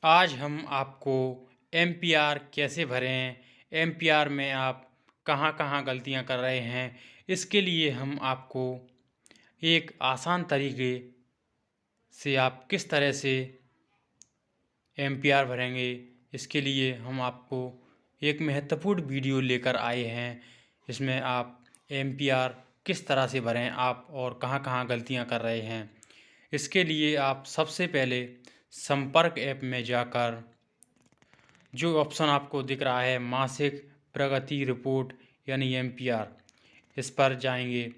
आज हम आपको एमपीआर कैसे भरें, एमपीआर में आप कहाँ-कहाँ गलतियाँ कर रहे हैं, इसके लिए हम आपको एक आसान तरीके से आप किस तरह से एमपीआर भरेंगे, इसके लिए हम आपको एक महत्वपूर्ण वीडियो लेकर आए हैं। इसमें आप एमपीआर किस तरह से भरें आप और कहाँ-कहाँ गलतियाँ कर रहे हैं। इसके लिए आप सबसे पहले संपर्क ऐप में जाकर जो ऑप्शन आपको दिख रहा है मासिक प्रगति रिपोर्ट यानी एमपीआर, इस पर जाएंगे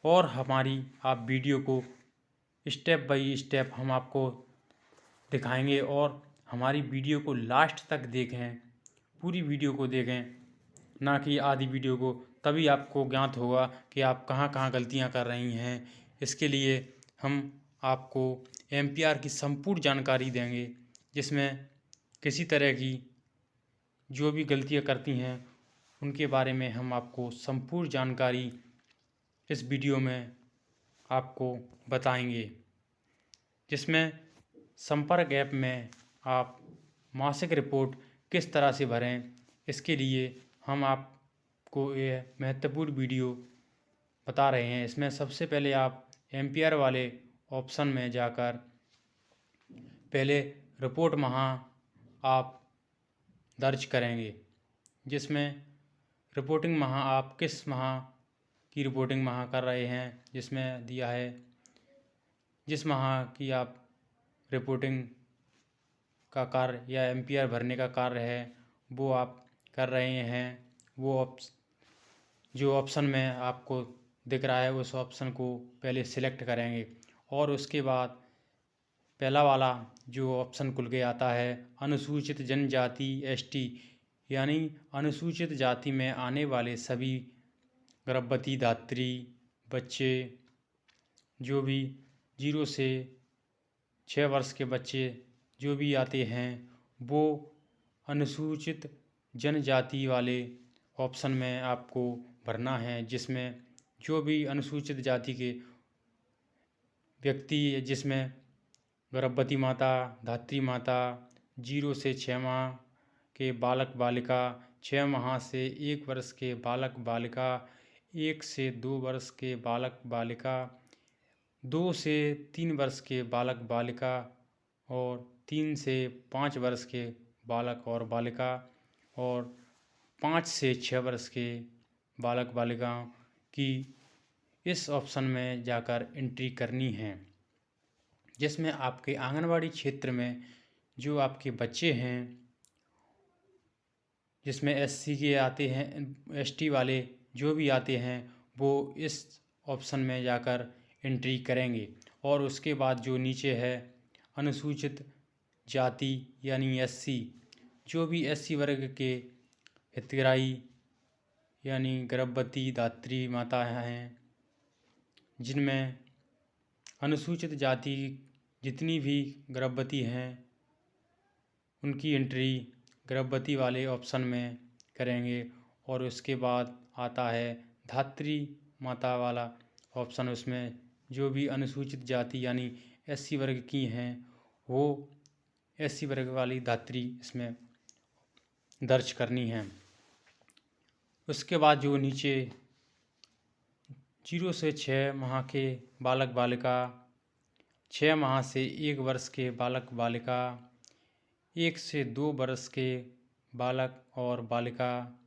और हमारी आप वीडियो को स्टेप बाय स्टेप हम आपको दिखाएंगे और हमारी वीडियो को लास्ट तक देखें, पूरी वीडियो को देखें, ना कि आधी वीडियो को। तभी आपको ज्ञात होगा कि आप कहाँ कहाँ गलतियाँ कर रही हैं। इसके लिए हम आपको एमपीआर की संपूर्ण जानकारी देंगे, जिसमें किसी तरह की जो भी गलतियाँ करती हैं उनके बारे में हम आपको संपूर्ण जानकारी इस वीडियो में आपको बताएंगे। जिसमें संपर्क ऐप में आप मासिक रिपोर्ट किस तरह से भरें, इसके लिए हम आपको यह महत्वपूर्ण वीडियो बता रहे हैं। इसमें सबसे पहले आप एमपीआर वाले ऑप्शन में जाकर पहले रिपोर्ट माह आप दर्ज करेंगे, जिसमें रिपोर्टिंग माह आप किस माह की रिपोर्टिंग माह कर रहे हैं, जिसमें दिया है जिस माह की आप रिपोर्टिंग का कार्य या एमपीआर भरने का कार्य है वो आप कर रहे हैं। वो जो ऑप्शन में आपको दिख रहा है उस ऑप्शन को पहले सिलेक्ट करेंगे और उसके बाद पहला वाला जो ऑप्शन खुल के आता है अनुसूचित जनजाति एसटी यानी अनुसूचित जाति में आने वाले सभी गर्भवती धात्री बच्चे, जो भी 0 से 6 वर्ष के बच्चे जो भी आते हैं वो अनुसूचित जनजाति वाले ऑप्शन में आपको भरना है। जिसमें जो भी अनुसूचित जाति के व्यक्ति, जिसमें गर्भवती माता, धात्री माता, 0 से 6 माह के बालक बालिका, 6 माह से 1 वर्ष के बालक बालिका, 1 से 2 वर्ष के बालक बालिका, 2 से 3 वर्ष के बालक बालिका और 3 से 5 वर्ष के बालक और बालिका और 5 से 6 वर्ष के बालक बालिकाओं की इस ऑप्शन में जाकर एंट्री करनी है। जिसमें आपके आंगनवाड़ी क्षेत्र में जो आपके बच्चे हैं, जिसमें एससी के आते हैं, एसटी वाले जो भी आते हैं वो इस ऑप्शन में जाकर एंट्री करेंगे। और उसके बाद जो नीचे है अनुसूचित जाति यानी एससी, जो भी एससी वर्ग के हितग्राही यानी गर्भवती धात्री माता हैं, जिनमें अनुसूचित जाति जितनी भी गर्भवती हैं उनकी एंट्री गर्भवती वाले ऑप्शन में करेंगे। और उसके बाद आता है धात्री माता वाला ऑप्शन, उसमें जो भी अनुसूचित जाति यानी एससी वर्ग की हैं वो एससी वर्ग वाली धात्री इसमें दर्ज करनी है। उसके बाद जो नीचे 0 से 6 माह के बालक बालिका, 6 माह से 1 वर्ष के बालक बालिका, 1 से 2 वर्ष के बालक और बालिका,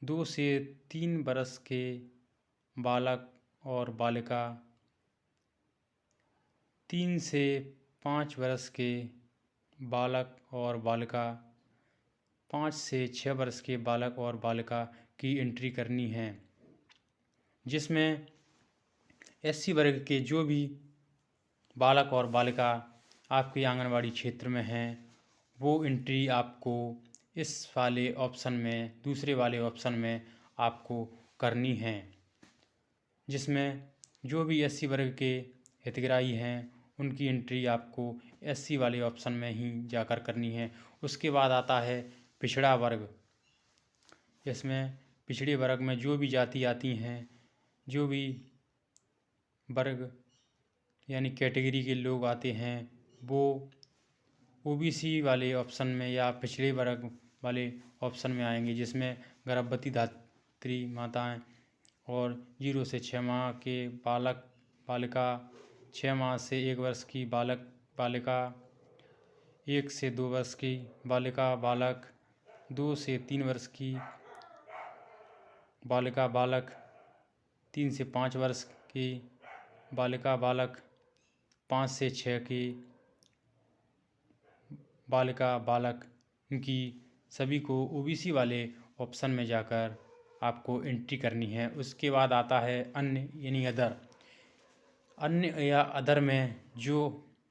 2 से 3 वर्ष के बालक और बालिका, 3 से 5 वर्ष के बालक और बालिका, 5 से 6 वर्ष के बालक और बालिका की एंट्री करनी है। जिसमें एससी वर्ग के जो भी बालक और बालिका आपके आंगनवाड़ी क्षेत्र में हैं वो एंट्री आपको इस वाले ऑप्शन में, दूसरे वाले ऑप्शन में आपको करनी है। जिसमें जो भी एससी वर्ग के हितग्राही हैं उनकी एंट्री आपको एससी वाले ऑप्शन में ही जाकर करनी है। उसके बाद आता है पिछड़ा वर्ग। इसमें पिछड़े वर्ग में जो भी जाति आती हैं, जो भी वर्ग यानी कैटेगरी के लोग आते हैं वो ओबीसी वाले ऑप्शन में या पिछड़े वर्ग वाले ऑप्शन में आएंगे, जिसमें गर्भवती धात्री माताएं और 0 से 6 माह के बालक बालिका, 6 माह से 1 वर्ष की बालक बालिका, 1 से 2 वर्ष की बालिका बालक, 2 से 3 वर्ष की बालिका बालक, 3 से 5 वर्ष की बालिका बालक, 5 से 6 की बालिका बालक, इनकी सभी को ओबीसी वाले ऑप्शन में जाकर आपको एंट्री करनी है। उसके बाद आता है अन्य यानी अदर। अन्य या अदर में जो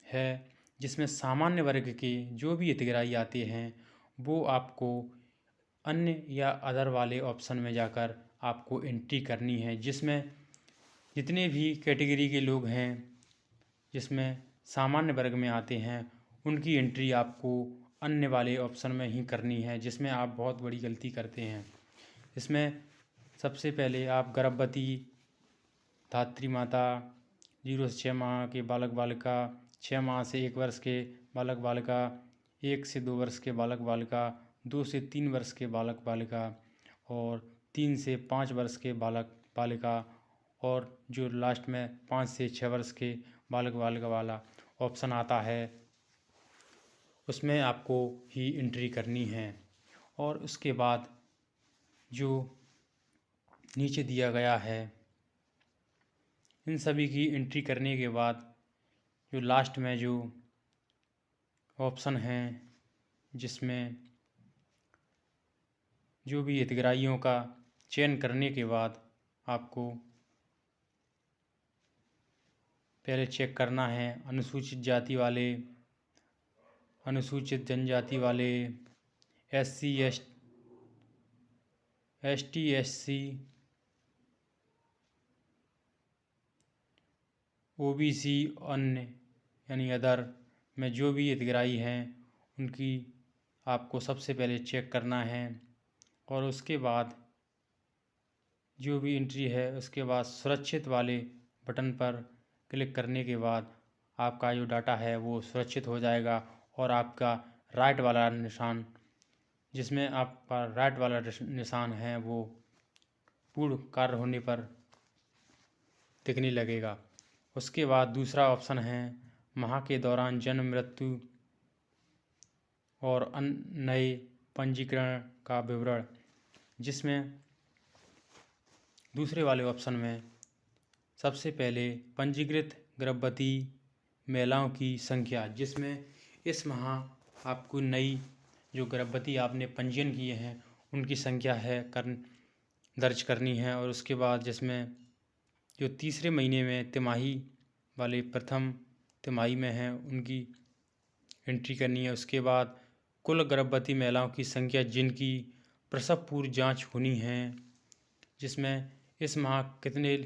है, जिसमें सामान्य वर्ग के जो भी हितग्राही आते हैं वो आपको अन्य या अदर वाले ऑप्शन में जाकर आपको एंट्री करनी है, जिसमें जितने भी कैटेगरी के लोग हैं जिसमें सामान्य वर्ग में आते हैं उनकी एंट्री आपको अन्य वाले ऑप्शन में ही करनी है, जिसमें आप बहुत बड़ी गलती करते हैं। इसमें सबसे पहले आप गर्भवती धात्री माता, 0 से 6 माह के बालक बालिका, 6 माह से 1 वर्ष के बालक बालिका, 1 से 2 वर्ष के बालक बालिका, 2 से 3 वर्ष के बालक बालिका और 3 से 5 वर्ष के बालक बालिका, और जो लास्ट में 5 से 6 वर्ष के बालक बालिका वाला ऑप्शन आता है उसमें आपको ही एंट्री करनी है। और उसके बाद जो नीचे दिया गया है इन सभी की एंट्री करने के बाद जो लास्ट में जो ऑप्शन हैं जिसमें जो भी हितग्राहियों का चयन करने के बाद आपको पहले चेक करना है अनुसूचित जाति वाले, अनुसूचित जनजाति वाले, SC ST SC, OBC अन्य यानी अदर में जो भी हितग्राही हैं उनकी आपको सबसे पहले चेक करना है। और उसके बाद जो भी एंट्री है उसके बाद सुरक्षित वाले बटन पर क्लिक करने के बाद आपका जो डाटा है वो सुरक्षित हो जाएगा और आपका राइट वाला निशान, जिसमें आपका राइट वाला निशान है वो पूर्ण कार्य होने पर दिखने लगेगा। उसके बाद दूसरा ऑप्शन है माह के दौरान जन्म, मृत्यु और नए पंजीकरण का विवरण, जिसमें दूसरे वाले ऑप्शन में सबसे पहले पंजीकृत गर्भवती महिलाओं की संख्या, जिसमें इस माह आपको नई जो गर्भवती आपने पंजीयन किए हैं उनकी संख्या है दर्ज करनी है। और उसके बाद जिसमें जो तीसरे महीने में तिमाही वाले प्रथम तिमाही में हैं उनकी एंट्री करनी है। उसके बाद कुल गर्भवती महिलाओं की संख्या जिनकी प्रसव पूर्व जांच होनी है, जिसमें इस माह कितने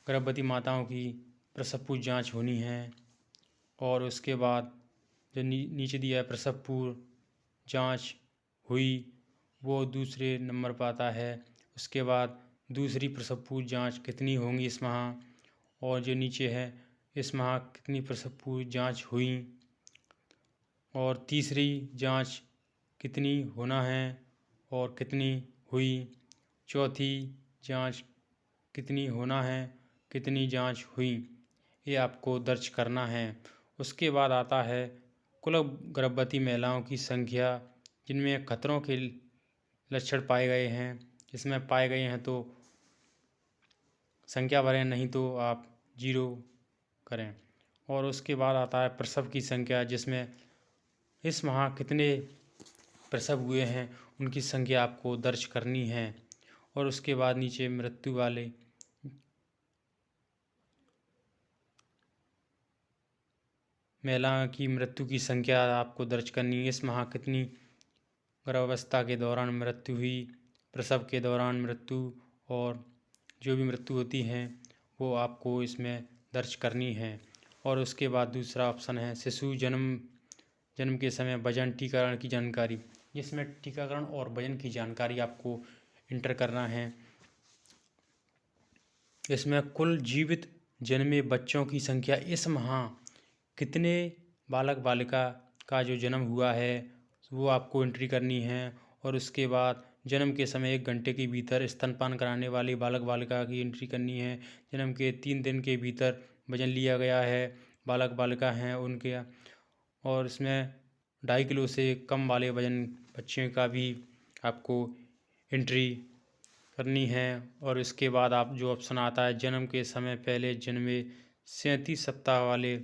गर्भवती माताओं की प्रसव पूर्व जांच होनी है। और उसके बाद जो नीचे दिया है प्रसव पूर्व जांच हुई वो दूसरे नंबर पर आता है। उसके बाद दूसरी प्रसव पूर्व जांच कितनी होंगी इस माह, और जो नीचे है इस माह कितनी प्रसव पूर्व जांच हुई, और तीसरी जांच कितनी होना है और कितनी हुई, चौथी जांच कितनी होना है, कितनी जांच हुई, ये आपको दर्ज करना है। उसके बाद आता है कुल गर्भवती महिलाओं की संख्या जिनमें खतरों के लक्षण पाए गए हैं, इसमें पाए गए हैं तो संख्या भरें, नहीं तो आप 0 करें। और उसके बाद आता है प्रसव की संख्या, जिसमें इस माह कितने प्रसव हुए हैं उनकी संख्या आपको दर्ज करनी है। और उसके बाद नीचे मृत्यु वाले महिला की मृत्यु की संख्या आपको दर्ज करनी है। इस माह कितनी गर्भावस्था के दौरान मृत्यु हुई, प्रसव के दौरान मृत्यु, और जो भी मृत्यु होती हैं वो आपको इसमें दर्ज करनी है। और उसके बाद दूसरा ऑप्शन है शिशु जन्म के समय वजन, टीकाकरण की जानकारी, जिसमें टीकाकरण और वजन की जानकारी आपको इंटर करना है। इसमें कुल जीवित जन्मे बच्चों की संख्या इस माह कितने बालक बालिका का जो जन्म हुआ है वो आपको एंट्री करनी है। और उसके बाद जन्म के समय 1 घंटे के भीतर स्तनपान कराने वाले बालक बालिका की एंट्री करनी है। जन्म के 3 दिन के भीतर वजन लिया गया है, बालक बालिका हैं उनके, और इसमें 2.5 किलो से कम वाले वजन बच्चे का भी आपको एंट्री करनी है। और इसके बाद आप जो ऑप्शन आता है जन्म के समय पहले जन्मे 37 सप्ताह वाले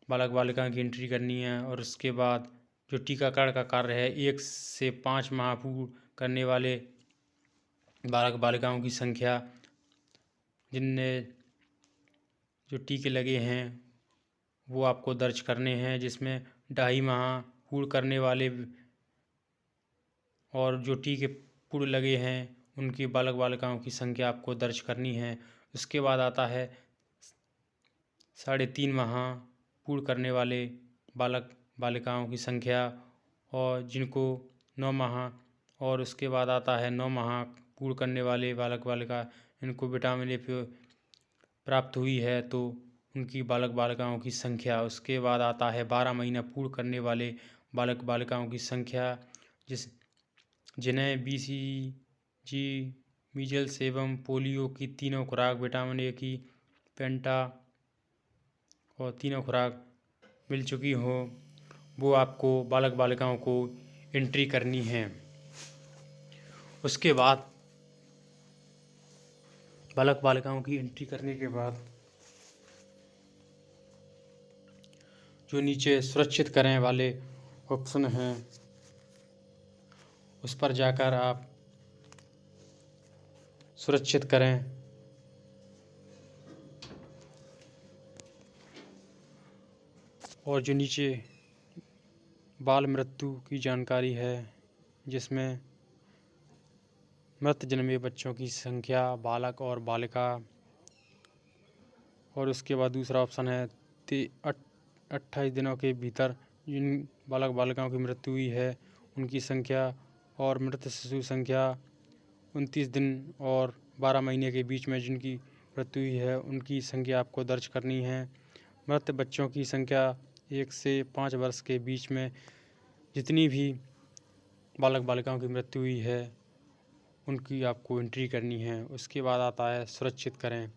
बालक बालिका की एंट्री करनी है। और उसके बाद जो टीकाकरण का कार्य है 1 से 5 माह पूर्ण करने वाले बालक बालिकाओं की संख्या जिनने जो टीके लगे हैं वो आपको दर्ज करने हैं, जिसमें 2.5 माह पूर्ण करने वाले और जो टीके पूर्ण लगे हैं उनकी बालक बालिकाओं की संख्या आपको दर्ज करनी है। उसके बाद आता है 3.5 माह पूर्ण करने वाले बालक बालिकाओं की संख्या, और जिनको 9 माह, और उसके बाद आता है 9 माह पूर्ण करने वाले बालक बालिका इनको विटामिन ए प्राप्त हुई है तो उनकी बालक बालिकाओं की संख्या। उसके बाद आता है 12 महीना पूर्ण करने वाले बालक बालिकाओं की संख्या जिन्हें BCG, मीजल्स एवं पोलियो की तीनों खुराक, विटामिन ए की पेंटा और तीनों खुराक मिल चुकी हो, वो आपको बालक बालिकाओं को एंट्री करनी है। उसके बाद बालक बालिकाओं की एंट्री करने के बाद जो नीचे सुरक्षित करें वाले ऑप्शन हैं उस पर जाकर आप सुरक्षित करें। और जो नीचे बाल मृत्यु की जानकारी है जिसमें मृत जन्मे बच्चों की संख्या बालक और बालिका, और उसके बाद दूसरा ऑप्शन है 28 दिनों के भीतर जिन बालक बालिकाओं की मृत्यु हुई है उनकी संख्या, और मृत शिशु संख्या 29 दिन और 12 महीने के बीच में जिनकी मृत्यु हुई है उनकी संख्या आपको दर्ज करनी है। मृत बच्चों की संख्या 1 से 5 वर्ष के बीच में जितनी भी बालक बालिकाओं की मृत्यु हुई है उनकी आपको एंट्री करनी है। उसके बाद आता है सुरक्षित करें।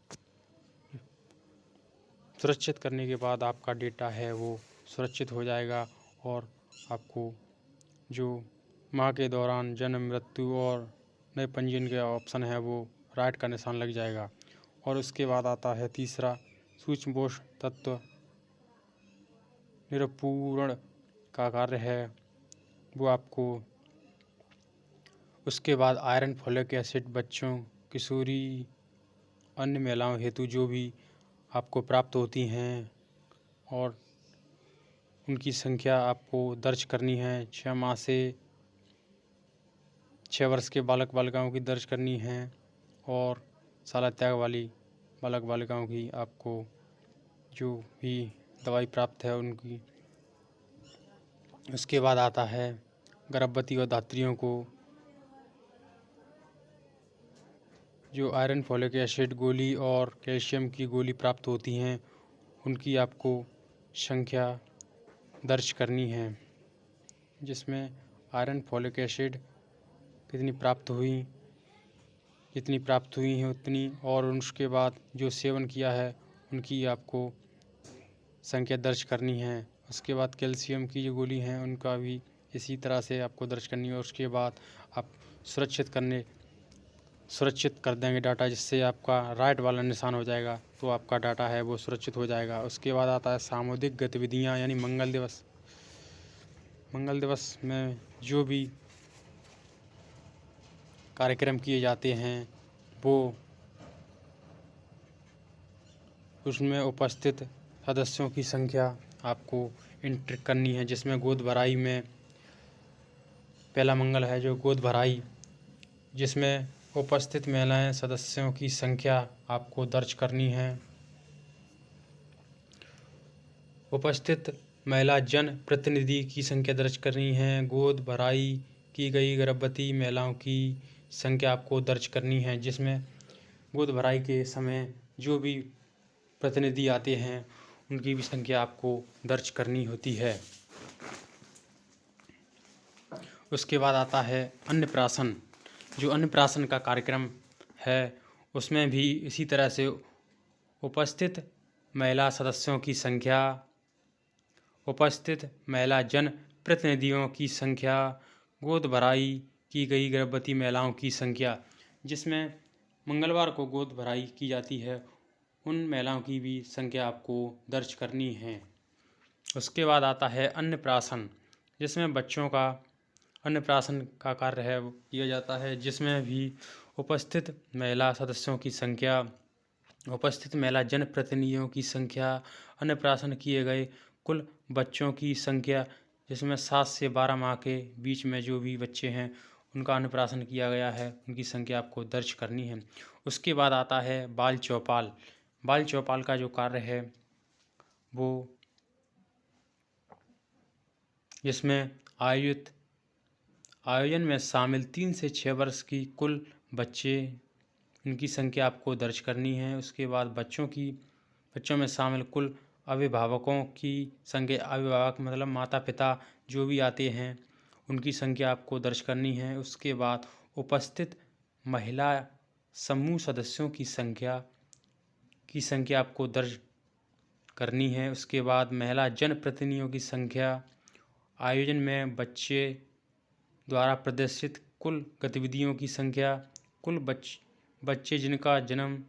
सुरक्षित करने के बाद आपका डेटा है वो सुरक्षित हो जाएगा और आपको जो माह के दौरान जन्म, मृत्यु और नए पंजीयन के ऑप्शन है वो राइट का निशान लग जाएगा। और उसके बाद आता है तीसरा सूक्ष्म पोषक तत्व निरूपण का कार्य है वो आपको। उसके बाद आयरन, फोलिक एसिड बच्चों, किशोरी, अन्य महिलाओं हेतु जो भी आपको प्राप्त होती हैं और उनकी संख्या आपको दर्ज करनी है। 6 माह से 6 वर्ष के बालक बालिकाओं की दर्ज करनी है और साला त्याग वाली बालक बालिकाओं की आपको जो भी दवाई प्राप्त है उनकी। उसके बाद आता है गर्भवती और धात्रियों को जो आयरन, फोलिक एसिड गोली और कैल्शियम की गोली प्राप्त होती हैं उनकी आपको संख्या दर्ज करनी है, जिसमें आयरन, फोलिक एसिड जितनी प्राप्त हुई हैं उतनी, और उसके बाद जो सेवन किया है उनकी आपको संख्या दर्ज करनी है। उसके बाद कैल्शियम की जो गोली हैं उनका भी इसी तरह से आपको दर्ज करनी है। और उसके बाद आप सुरक्षित कर देंगे डाटा, जिससे आपका राइट वाला निशान हो जाएगा तो आपका डाटा है वो सुरक्षित हो जाएगा। उसके बाद आता है सामुदायिक गतिविधियाँ यानी मंगल दिवस। मंगल दिवस में जो भी कार्यक्रम किए जाते हैं वो उसमें उपस्थित सदस्यों की संख्या आपको एंटर करनी है, जिसमें गोद भराई में पहला मंगल है जो गोद भराई, जिसमें उपस्थित महिलाएं सदस्यों की संख्या आपको दर्ज करनी है। उपस्थित महिला जन प्रतिनिधि की संख्या दर्ज करनी है। गोद भराई की गई गर्भवती महिलाओं की संख्या आपको दर्ज करनी है, जिसमें गोद भराई के समय जो भी प्रतिनिधि आते हैं उनकी भी संख्या आपको दर्ज करनी होती है। उसके बाद आता है अन्नप्राशन। जो अन्नप्राशन का कार्यक्रम है उसमें भी इसी तरह से उपस्थित महिला सदस्यों की संख्या, उपस्थित महिला जन प्रतिनिधियों की संख्या, गोद भराई की गई गर्भवती महिलाओं की संख्या, जिसमें मंगलवार को गोद भराई की जाती है, उन महिलाओं की भी संख्या आपको दर्ज करनी है। उसके बाद आता है अन्नप्राशन, जिसमें बच्चों का अन्नप्राशन का कार्य है वो किया जाता है, जिसमें भी उपस्थित महिला सदस्यों की संख्या, उपस्थित महिला जनप्रतिनिधियों की संख्या, अन्नप्राशन किए गए कुल बच्चों की संख्या, जिसमें 7 से 12 माह के बीच में जो भी बच्चे हैं उनका अन्नप्राशन किया गया है, उनकी संख्या आपको दर्ज करनी है। उसके बाद आता है बाल चौपाल। बाल चौपाल का जो कार्य है वो जिसमें आयोजन में शामिल 3 से 6 वर्ष की कुल बच्चे, इनकी संख्या आपको दर्ज करनी है। उसके बाद बच्चों में शामिल कुल अभिभावकों की संख्या, अभिभावक मतलब माता पिता जो भी आते हैं उनकी संख्या आपको दर्ज करनी है। उसके बाद उपस्थित महिला समूह सदस्यों की संख्या आपको दर्ज करनी है। उसके बाद महिला जनप्रतिनिधियों की संख्या, आयोजन में बच्चे द्वारा प्रदर्शित कुल गतिविधियों की संख्या, कुल बच्चे जिनका जन्म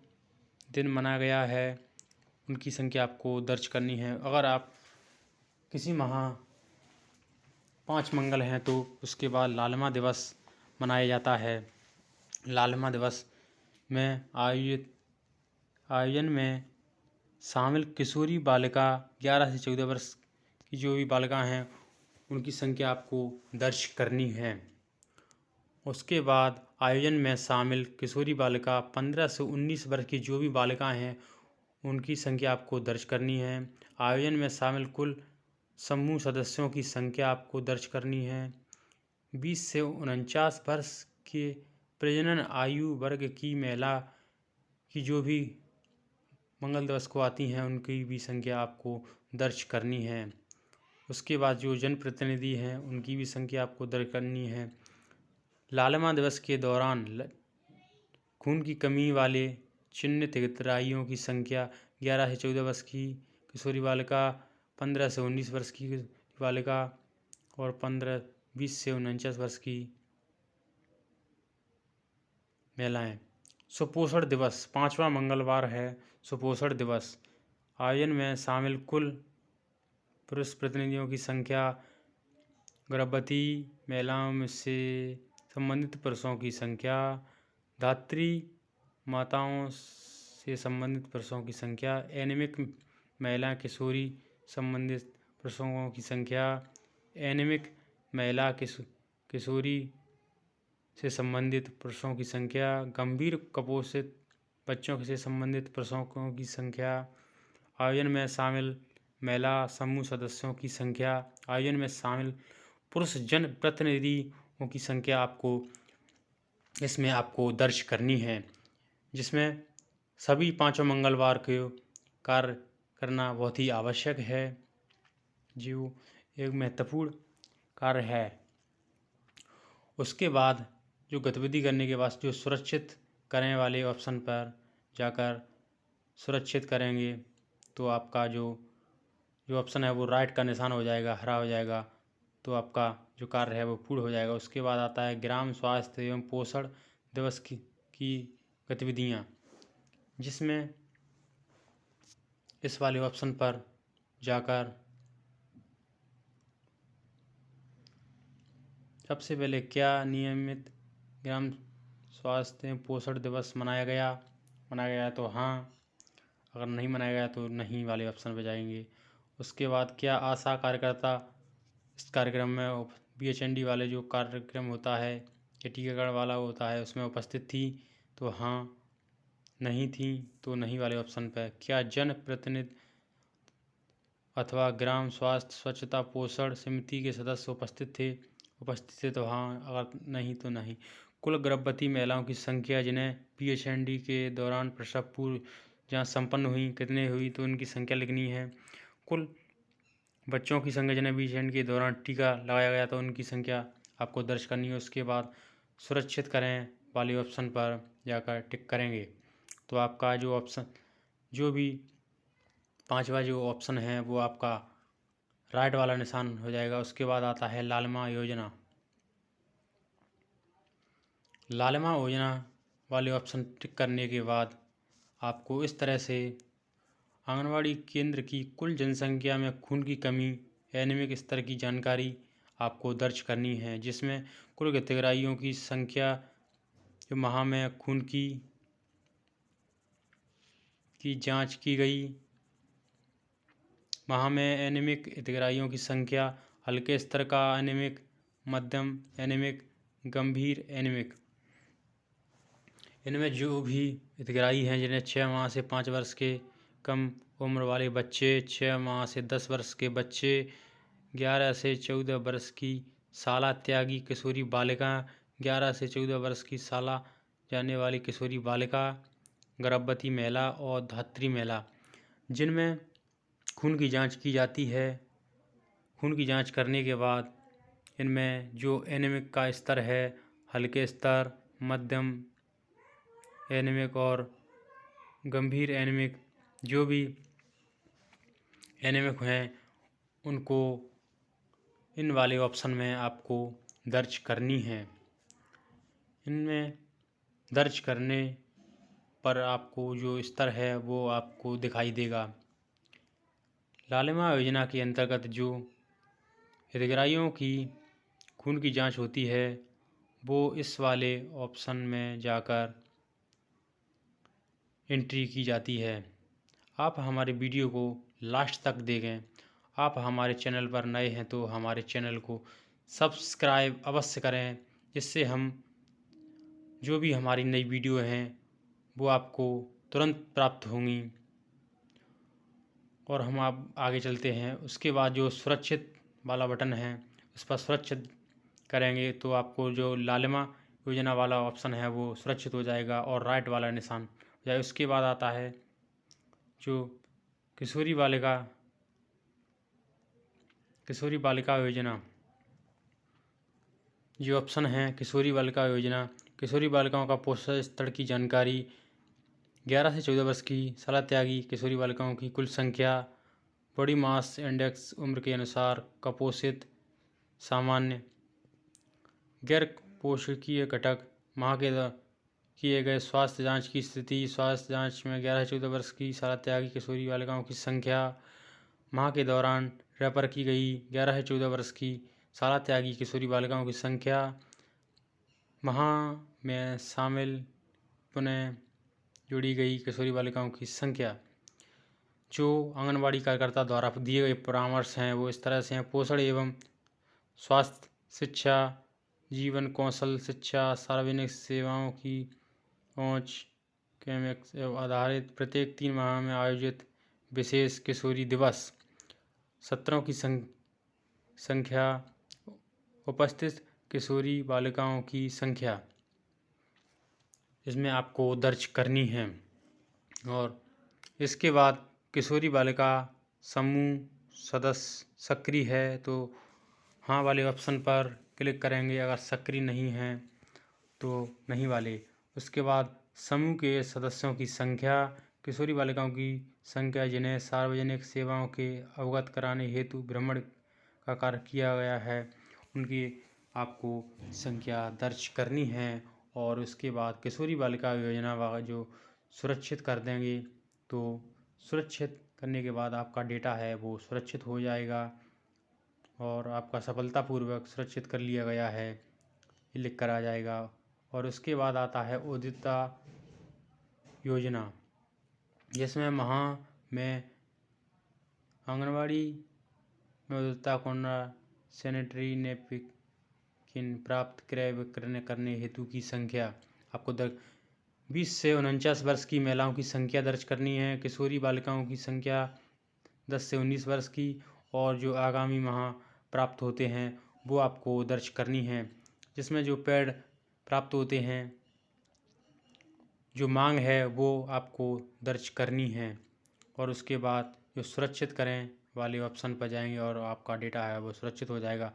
दिन मनाया गया है उनकी संख्या आपको दर्ज करनी है। अगर आप किसी माह 5 मंगल हैं तो उसके बाद लालिमा दिवस मनाया जाता है। लालिमा दिवस में आयोजन में शामिल किशोरी बालिका 11 से 14 वर्ष की जो भी बालिका हैं उनकी संख्या आपको दर्ज करनी है। उसके बाद आयोजन में शामिल किशोरी बालिका 15 से 19 वर्ष की जो भी बालिका हैं उनकी संख्या आपको दर्ज करनी है। आयोजन में शामिल कुल समूह सदस्यों की संख्या आपको दर्ज करनी है। 20 से 49 वर्ष के प्रजनन आयु वर्ग की महिला की जो भी मंगल दिवस को आती हैं उनकी भी संख्या आपको दर्ज करनी है। उसके बाद जो जनप्रतिनिधि हैं उनकी भी संख्या आपको दर्ज करनी है। लालिमा दिवस के दौरान खून की कमी वाले चिन्हित हितग्राहियों की संख्या 11 से 14 वर्ष की किशोरी बालिका, 15 से 19 वर्ष की बालिका और 20 से 49 वर्ष की महिलाएं। सुपोषण दिवस 5वां मंगलवार है सुपोषण दिवस। आयोजन में शामिल कुल पुरुष प्रतिनिधियों की संख्या, गर्भवती महिलाओं में से संबंधित पुरुषों की संख्या, धात्री माताओं से संबंधित पुरुषों की संख्या, एनीमिक महिला किशोरी संबंधित पुरुषों की संख्या, एनीमिक महिला किशोरी से संबंधित पुरुषों की संख्या, गंभीर कुपोषित बच्चों से संबंधित पुरुषों की संख्या, आयोजन में शामिल महिला समूह सदस्यों की संख्या, आयोजन में शामिल पुरुष जन प्रतिनिधियों की संख्या आपको इसमें आपको दर्ज करनी है, जिसमें सभी 5 मंगलवार को कार्य करना बहुत ही आवश्यक है, जो एक महत्वपूर्ण कार्य है। उसके बाद जो गतिविधि करने के बाद जो सुरक्षित करने वाले ऑप्शन पर जाकर सुरक्षित करेंगे तो आपका जो ऑप्शन है वो राइट का निशान हो जाएगा, हरा हो जाएगा, तो आपका जो कार्य है वो पूर्ण हो जाएगा। उसके बाद आता है ग्राम स्वास्थ्य एवं पोषण दिवस की गतिविधियाँ, जिसमें इस वाले ऑप्शन पर जाकर सबसे पहले क्या नियमित ग्राम स्वास्थ्य एवं पोषण दिवस मनाया गया तो हाँ, अगर नहीं मनाया गया तो नहीं वाले ऑप्शन पर जाएंगे। उसके बाद क्या आशा कार्यकर्ता इस कार्यक्रम में BHND वाले जो कार्यक्रम होता है या टीकाकरण वाला होता है उसमें उपस्थित थी तो हाँ, नहीं थी तो नहीं वाले ऑप्शन पर। क्या जन प्रतिनिधि अथवा ग्राम स्वास्थ्य स्वच्छता पोषण समिति के सदस्य उपस्थित थे तो हाँ, अगर नहीं तो नहीं। कुल गर्भवती महिलाओं की संख्या जिन्हें BHND के दौरान प्रसव पूर्व जहाँ संपन्न हुई कितने हुई तो उनकी संख्या लिखनी है। कुल बच्चों की संख्या जिन्हें बीच के दौरान टीका लगाया गया तो उनकी संख्या आपको दर्ज करनी है। उसके बाद सुरक्षित करें वाले ऑप्शन पर जाकर टिक करेंगे तो आपका जो ऑप्शन जो भी 5वां जो ऑप्शन है वो आपका राइट वाला निशान हो जाएगा। उसके बाद आता है लालिमा योजना। लालिमा योजना वाले ऑप्शन टिक करने के बाद आपको इस तरह से आंगनवाड़ी केंद्र की कुल जनसंख्या में खून की कमी एनीमिक स्तर की जानकारी आपको दर्ज करनी है, जिसमें कुल हितग्राहियों की संख्या जो माह में खून की जांच की गई, माह में एनीमिक हितग्राहियों की संख्या, हल्के स्तर का एनीमिक, मध्यम एनीमिक, गंभीर एनीमिक। इनमें जो भी हितग्राही हैं जिन्हें 6 माह से 5 वर्ष के कम उम्र वाले बच्चे, 6 माह से 10 वर्ष के बच्चे, 11 से 14 वर्ष की साला त्यागी किशोरी बालिका, 11 से 14 वर्ष की साला जाने वाली किशोरी बालिका, गर्भवती महिला और धात्री महिला, जिनमें खून की जांच की जाती है। खून की जांच करने के बाद इनमें जो एनीमिक का स्तर है, हल्के स्तर, मध्यम एनीमिक और गंभीर एनीमिक, जो भी एनीमिक हैं उनको इन वाले ऑप्शन में आपको दर्ज करनी है। इनमें दर्ज करने पर आपको जो स्तर है वो आपको दिखाई देगा। लालिमा योजना के अंतर्गत जो हितग्राहियों की खून की जांच होती है वो इस वाले ऑप्शन में जाकर एंट्री की जाती है। आप हमारे वीडियो को लास्ट तक देखें। आप हमारे चैनल पर नए हैं तो हमारे चैनल को सब्सक्राइब अवश्य करें, जिससे हम जो भी हमारी नई वीडियो हैं वो आपको तुरंत प्राप्त होंगी। और हम आप आगे चलते हैं। उसके बाद जो सुरक्षित वाला बटन है उस पर सुरक्षित करेंगे तो आपको जो लालिमा योजना वाला ऑप्शन है वो सुरक्षित हो जाएगा और राइट वाला निशान हो जाएगा। उसके बाद आता है जो किशोरी बालिका योजना, जो ऑप्शन है किशोरी बालिका योजना। किशोरी बालिकाओं का पोषण स्तर की जानकारी, 11 से 14 वर्ष की साला त्यागी किशोरी बालिकाओं की कुल संख्या, बॉडी मास इंडेक्स उम्र के अनुसार, कुपोषित, सामान्य, गैर पोषकीय घटक, माह के किए गए स्वास्थ्य जांच की स्थिति। स्वास्थ्य जांच में 11 से 14 वर्ष की साला त्यागी किशोरी बालिकाओं की संख्या, माह के दौरान रेफर की गई 11 से 14 वर्ष की साला त्यागी किशोरी बालिकाओं की संख्या, माह में शामिल पुनः जोड़ी गई किशोरी बालिकाओं की संख्या। जो आंगनवाड़ी कार्यकर्ता द्वारा दिए गए परामर्श हैं वो इस तरह से हैं। पोषण एवं स्वास्थ्य शिक्षा, जीवन कौशल शिक्षा, सार्वजनिक सेवाओं की पहुँच के आधारित प्रत्येक 3 माह में आयोजित विशेष किशोरी दिवस, सत्रों की संख्या, उपस्थित किशोरी बालिकाओं की संख्या इसमें आपको दर्ज करनी है। और इसके बाद किशोरी बालिका समूह सदस्य सक्रिय है तो हाँ वाले ऑप्शन पर क्लिक करेंगे, अगर सक्रिय नहीं है तो नहीं वाले। उसके बाद समूह के सदस्यों की संख्या, किशोरी बालिकाओं की संख्या जिन्हें सार्वजनिक सेवाओं के अवगत कराने हेतु भ्रमण का कार्य किया गया है उनकी आपको संख्या दर्ज करनी है। और उसके बाद किशोरी बालिका योजना जो सुरक्षित कर देंगे तो सुरक्षित करने के बाद आपका डेटा है वो सुरक्षित हो जाएगा और आपका सफलतापूर्वक सुरक्षित कर लिया गया है ये लिख कर आ जाएगा। और उसके बाद आता है उद्यता योजना, जिसमें माह में आंगनवाड़ी में उद्यता कोरोना सैनिटरी नैपकिन प्राप्त क्रय विक्रय करने हेतु की संख्या आपको 20 से 49 वर्ष की महिलाओं की संख्या दर्ज करनी है। किशोरी बालिकाओं की संख्या 10 से 19 वर्ष की और जो आगामी माह प्राप्त होते हैं वो आपको दर्ज करनी है, जिसमें जो पैड प्राप्त होते हैं जो मांग है वो आपको दर्ज करनी है। और उसके बाद जो सुरक्षित करें वाले ऑप्शन पर जाएंगे और आपका डेटा है वो सुरक्षित हो जाएगा।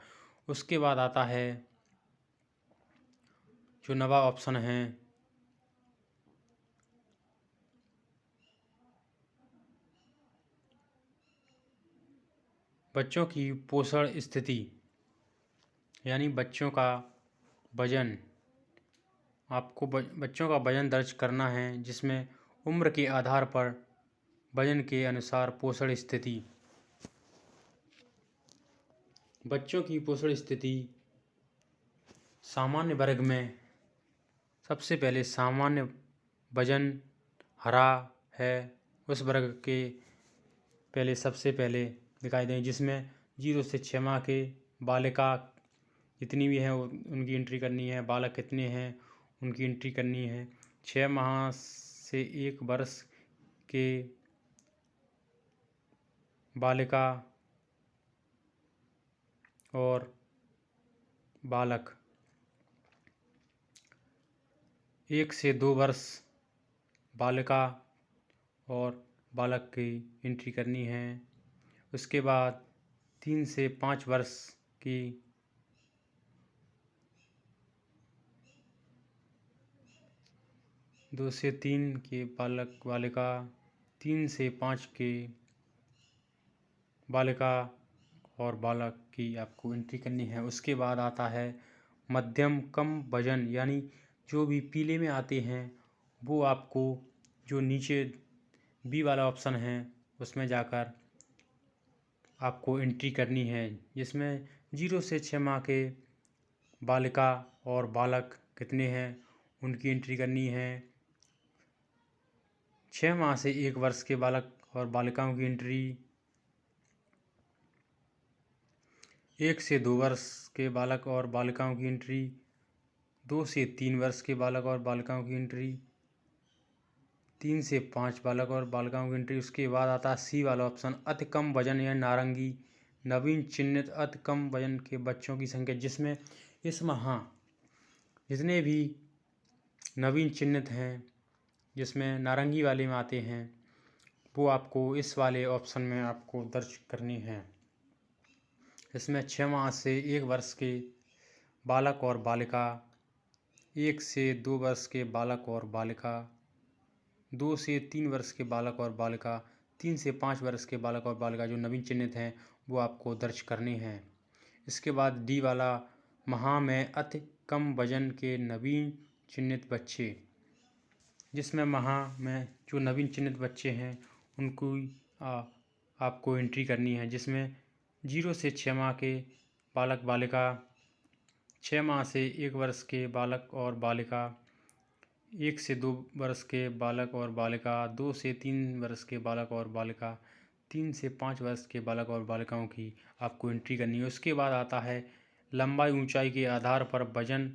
उसके बाद आता है जो नवा ऑप्शन है बच्चों की पोषण स्थिति, यानी बच्चों का वजन। आपको बच्चों का वजन दर्ज करना है, जिसमें उम्र के आधार पर वजन के अनुसार पोषण स्थिति। बच्चों की पोषण स्थिति सामान्य वर्ग में सबसे पहले सामान्य वजन हरा है उस वर्ग के पहले सबसे पहले दिखाई दें, जिसमें 0 से 6 माह के बालिका जितनी भी हैं उनकी एंट्री करनी है, बालक कितने हैं उनकी एंट्री करनी है। 6 माह से 1 वर्ष के बालिका और बालक, 1 से 2 वर्ष बालिका और बालक की एंट्री करनी है। उसके बाद 3 से 5 वर्ष की 2 से 3 के बालक बालिका, 3 से 5 के बालिका और बालक की आपको एंट्री करनी है। उसके बाद आता है मध्यम कम वजन, यानी जो भी पीले में आते हैं वो आपको जो नीचे बी वाला ऑप्शन है उसमें जाकर आपको एंट्री करनी है, जिसमें 0 से 6 माह के बालिका और बालक कितने हैं उनकी एंट्री करनी है। 6 माह से 1 वर्ष के बालक और बालिकाओं की एंट्री, 1 से 2 वर्ष के बालक और बालिकाओं की एंट्री, 2 से 3 वर्ष के बालक और बालिकाओं की एंट्री, 3 से 5 बालक और बालिकाओं की एंट्री। उसके बाद आता है सी वाला ऑप्शन, अति कम वजन या नारंगी नवीन चिन्हित अति कम वजन के बच्चों की संख्या, जिसमें इस माह जितने भी नवीन चिन्हित हैं जिसमें नारंगी वाले में आते हैं वो आपको इस वाले ऑप्शन में आपको दर्ज करनी है। इसमें 6 माह से 1 वर्ष के बालक और बालिका, 1 से 2 वर्ष के बालक और बालिका, 2 से 3 वर्ष के बालक और बालिका, 3 से 5 वर्ष के बालक और बालिका जो नवीन चिन्हित हैं वो आपको दर्ज करने हैं। इसके बाद डी वाला माह में अति कम वजन के नवीन चिन्हित बच्चे, जिसमें माह में जो नवीन चिन्हित बच्चे हैं उनको आपको एंट्री करनी है, जिसमें 0 से 6 माह के बालक बालिका, 6 माह से 1 वर्ष के बालक और बालिका, 1 से 2 वर्ष के बालक और बालिका, 2 से 3 वर्ष के बालक और बालिका, 3 से 5 वर्ष के बालक और बालिकाओं की आपको एंट्री करनी है। उसके बाद आता है लंबाई ऊंचाई के आधार पर वजन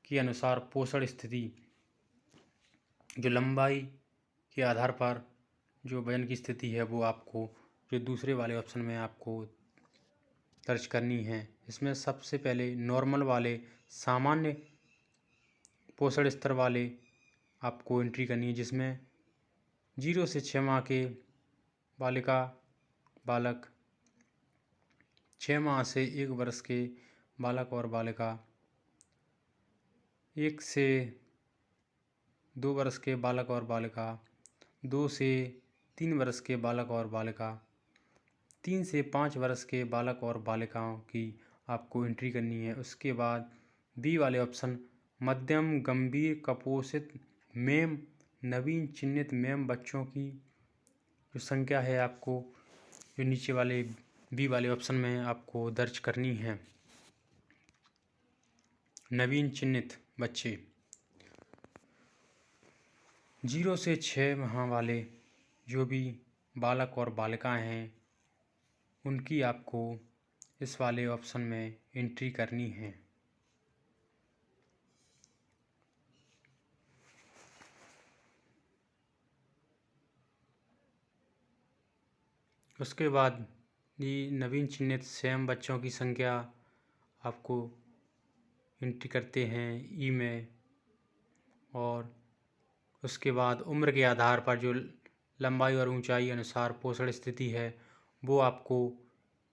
के अनुसार पोषण स्थिति। जो लंबाई के आधार पर जो वजन की स्थिति है वो आपको जो दूसरे वाले ऑप्शन में आपको दर्ज करनी है। इसमें सबसे पहले नॉर्मल वाले सामान्य पोषण स्तर वाले आपको एंट्री करनी है, जिसमें 0 से 6 माह के बालिका बालक, 6 माह से 1 वर्ष के बालक और बालिका, 1 से 2 वर्ष के बालक और बालिका, 2 से 3 वर्ष के बालक और बालिका, 3 से 5 वर्ष के बालक और बालिकाओं की आपको एंट्री करनी है। उसके बाद बी वाले ऑप्शन मध्यम गंभीर कुपोषित मेम नवीन चिन्हित मेम बच्चों की जो संख्या है आपको जो नीचे वाले बी वाले ऑप्शन में आपको दर्ज करनी है। नवीन चिन्हित बच्चे 0 से 6 माह वाले जो भी बालक और बालिकाएं हैं उनकी आपको इस वाले ऑप्शन में एंट्री करनी है। उसके बाद ये नवीन चिन्हित सेम बच्चों की संख्या आपको एंट्री करते हैं ई में, और उसके बाद उम्र के आधार पर जो लंबाई और ऊंचाई अनुसार पोषण स्थिति है वो आपको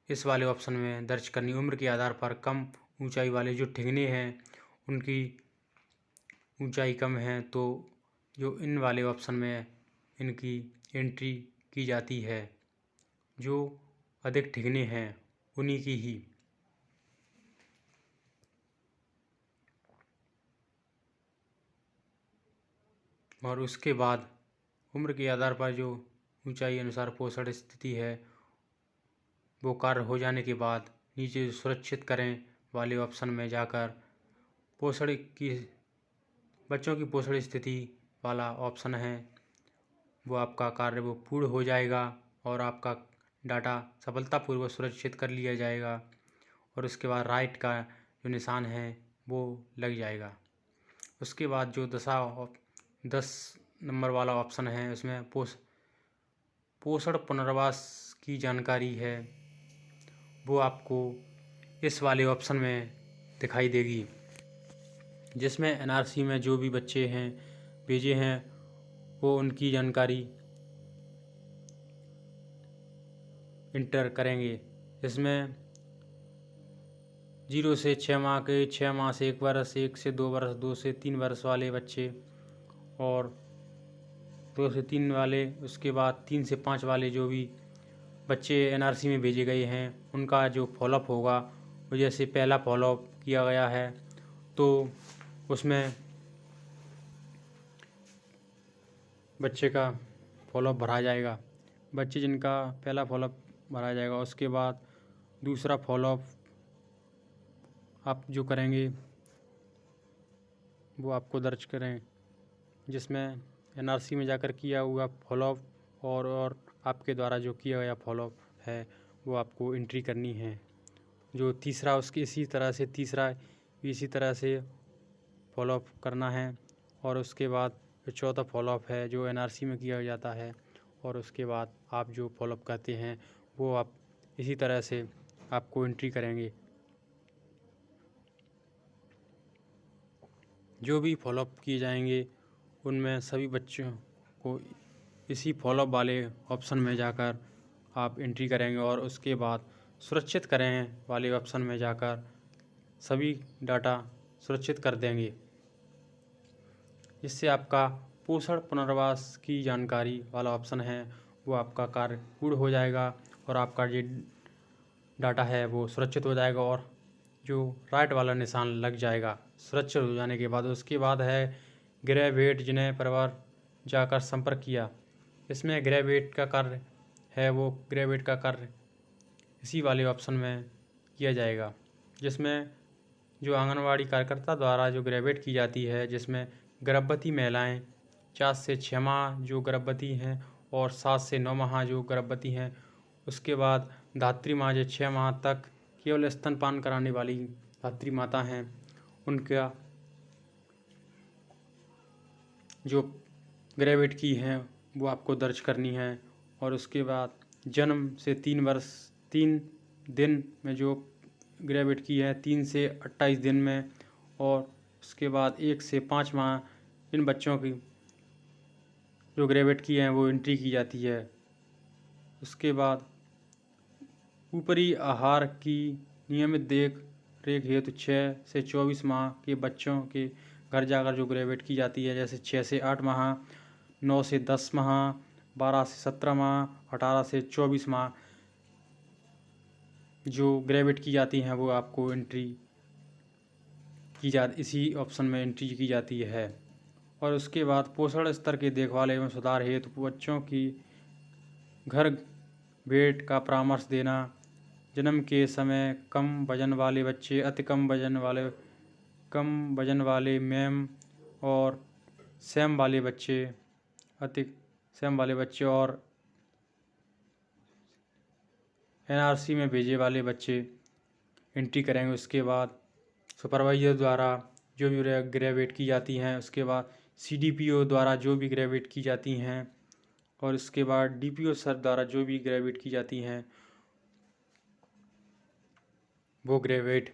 इस वाले ऑप्शन में दर्ज करनी। उम्र के आधार पर कम ऊंचाई वाले जो ठिगने हैं उनकी ऊंचाई कम है, तो जो इन वाले ऑप्शन में इनकी एंट्री की जाती है। जो अधिक ठिगने हैं उन्हीं की ही। और उसके बाद उम्र के आधार पर जो ऊंचाई अनुसार पोषण स्थिति है वो कार्य हो जाने के बाद नीचे सुरक्षित करें वाले ऑप्शन में जाकर पोषण की बच्चों की पोषण स्थिति वाला ऑप्शन है, वो आपका कार्य वो पूर्ण हो जाएगा और आपका डाटा सफलतापूर्वक सुरक्षित कर लिया जाएगा। और उसके बाद राइट का जो निशान है वो लग जाएगा। उसके बाद जो 10 नंबर वाला ऑप्शन है उसमें पोषण पुनर्वास की जानकारी है, वो आपको इस वाले ऑप्शन में दिखाई देगी, जिसमें एनआरसी में जो भी बच्चे हैं भेजे हैं वो उनकी जानकारी इंटर करेंगे। इसमें 0 से 6 माह के, 6 माह से 1 वर्ष, 1 से 2 वर्ष, 2 से 3 वर्ष वाले बच्चे और 2 से 3 वाले, उसके बाद 3 से 5 वाले जो भी बच्चे एनआरसी में भेजे गए हैं उनका जो फॉलोअप होगा वो जैसे पहला फॉलोअप किया गया है तो उसमें बच्चे का फॉलोअप भरा जाएगा। बच्चे जिनका पहला फॉलोअप भरा जाएगा उसके बाद दूसरा फॉलोअप आप जो करेंगे वो आपको दर्ज करें, जिसमें एनआरसी में जाकर किया हुआ फॉलोअप और आपके द्वारा जो किया गया फॉलोअप है वो आपको एंट्री करनी है। जो तीसरा उसके इसी तरह से तीसरा इसी तरह से फॉलोअप करना है। और उसके बाद जो चौथा फॉलोअप है जो एनआरसी में किया जाता है और उसके बाद आप जो फॉलोअप करते हैं वो आप इसी तरह से आपको एंट्री करेंगे। जो भी फॉलोअप किए जाएंगे उनमें सभी बच्चों को इसी फॉलोअप वाले ऑप्शन में जाकर आप एंट्री करेंगे और उसके बाद सुरक्षित करें वाले ऑप्शन में जाकर सभी डाटा सुरक्षित कर देंगे, जिससे आपका पोषण पुनर्वास की जानकारी वाला ऑप्शन है वो आपका कार्य पूर्ण हो जाएगा और आपका जो डाटा है वो सुरक्षित हो जाएगा और जो राइट वाला निशान लग जाएगा सुरक्षित हो जाने के बाद। उसके बाद है गृह भेंट जिन्हें परिवार जाकर संपर्क किया। इसमें गृह भेंट का कार्य है वो गृह भेंट का कार्य इसी वाले ऑप्शन में किया जाएगा, जिसमें जो आंगनवाड़ी कार्यकर्ता द्वारा जो गृह भेंट की जाती है, जिसमें गर्भवती महिलाएं 4 से 6 माह जो गर्भवती हैं और 7 से 9 माह जो गर्भवती हैं, उसके बाद धात्री माँ जो 6 माह तक केवल स्तनपान कराने वाली धात्री माता हैं उनका जो गृह भेंट की हैं वो आपको दर्ज करनी है। और उसके बाद जन्म से 3 दिन में जो गृह भेंट की है 3 से 28 दिन में, और उसके बाद 1 से 5 माह इन बच्चों की जो गृह भेंट की हैं वो एंट्री की जाती है। उसके बाद ऊपरी आहार की नियमित देख रेख हेतु 6 से 24 माह के बच्चों के घर जाकर जो गृह भेंट की जाती है, जैसे 6 से 8 माह, 9 से 10 माह, 12 से 17 माह, 18 से 24 माह जो गृह भेंट की जाती हैं वो आपको एंट्री इसी ऑप्शन में एंट्री की जाती है। और उसके बाद पोषण स्तर के देखभाल एवं सुधार हेतु बच्चों की घर भेंट का परामर्श देना। जन्म के समय कम वजन वाले बच्चे, अति कम वजन वाले मैम और सैम वाले बच्चे, अति सैम वाले बच्चे और एनआरसी में भेजे वाले बच्चे एंट्री करेंगे। उसके बाद सुपरवाइजर द्वारा जो भी गृह भेंट की जाती हैं, उसके बाद सीडीपीओ द्वारा जो भी गृह भेंट की जाती हैं, और उसके बाद डीपीओ सर द्वारा जो भी गृह भेंट की जाती हैं वो गृह भेंट